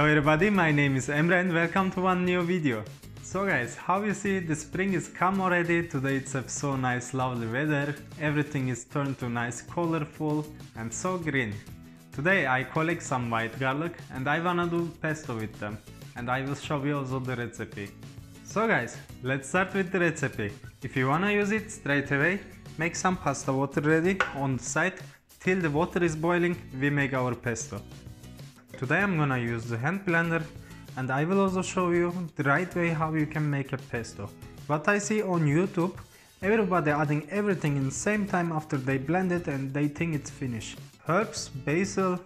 Hello everybody, my name is Emre and welcome to one new video. So guys, how you see, the spring is come already. Today it's so nice lovely weather. Everything is turned to nice colorful and so green. Today I collect some white garlic and I wanna do pesto with them. And I will show you also the recipe. So guys, let's start with the recipe. If you wanna use it straight away, make some pasta water ready on the side. Till the water is boiling, we make our pesto. Today I'm gonna use the hand blender and I will also show you the right way how you can make a pesto. What I see on YouTube, everybody adding everything in the same time after they blend it and they think it's finished. Herbs, basil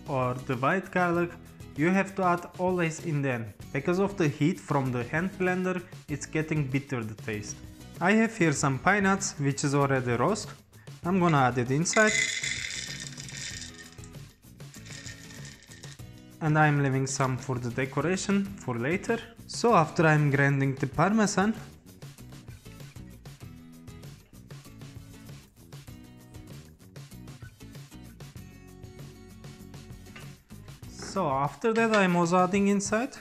or the white garlic, you have to add always in the end. Because of the heat from the hand blender, it's getting bitter the taste. I have here some pine nuts which is already roast. I'm gonna add it inside. And I'm leaving some for the decoration for later. So after I'm grinding the parmesan, so after that I'm also adding inside.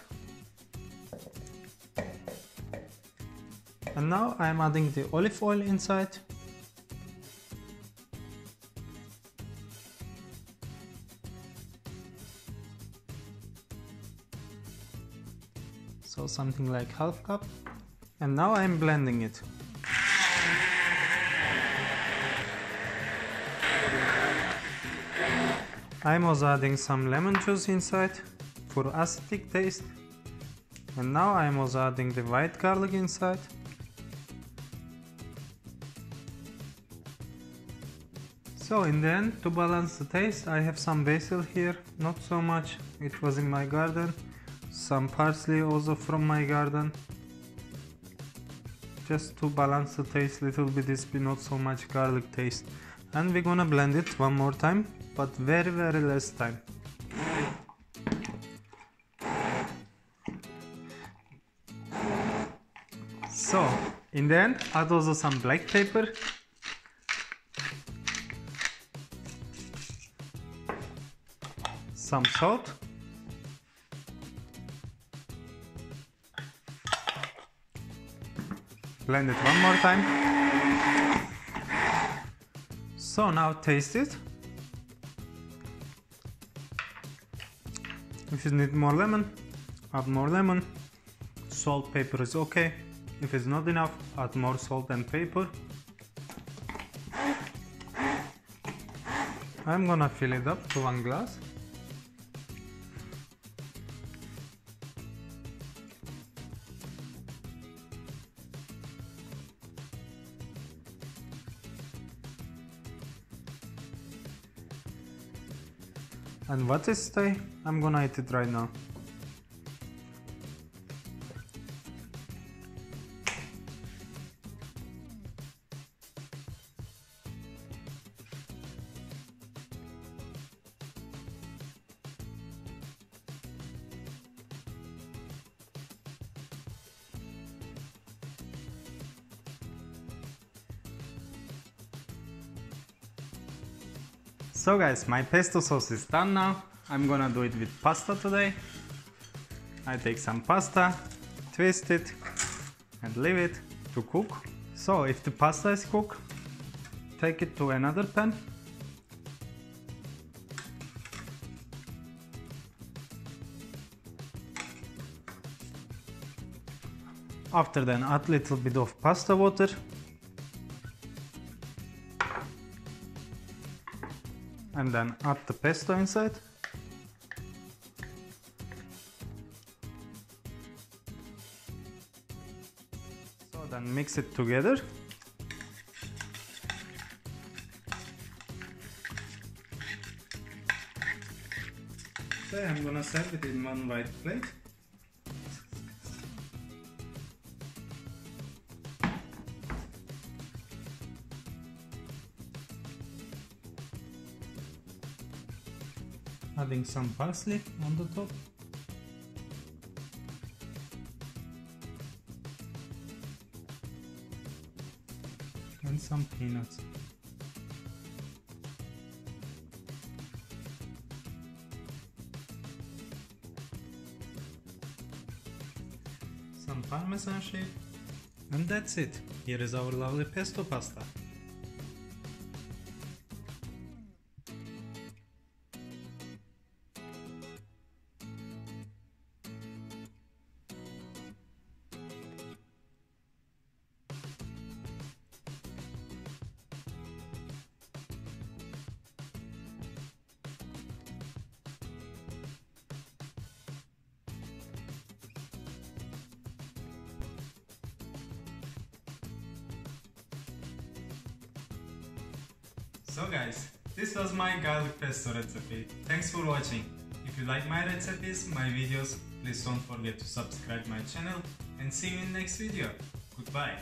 And now I'm adding the olive oil inside. So something like half cup. And now I'm blending it. I'm also adding some lemon juice inside for acidic taste. And now I'm also adding the white garlic inside. So in the end, to balance the taste, I have some basil here, not so much, it was in my garden. Some parsley also from my garden. Just to balance the taste little bit, it's not so much garlic taste. And we're gonna blend it one more time, but very less time. So in the end, add also some black pepper. Some salt. Blend it one more time. So now taste it. If you need more lemon, add more lemon. Salt, pepper is okay. If it's not enough, add more salt and pepper. I'm gonna fill it up to 1 glass. And what is today? I'm gonna eat it right now. So guys, my pesto sauce is done now. I'm gonna do it with pasta today. I take some pasta, twist it and leave it to cook. So if the pasta is cooked, take it to another pan. After then add little bit of pasta water. And then add the pesto inside. So then mix it together. So I'm gonna serve it in one white plate. Adding some parsley on the top. And some peanuts. some parmesan shape, and that's it. Here is our lovely pesto pasta. So guys, this was my garlic pesto recipe. Thanks for watching. If you like my recipes, my videos, please don't forget to subscribe my channel and see you in next video. Goodbye.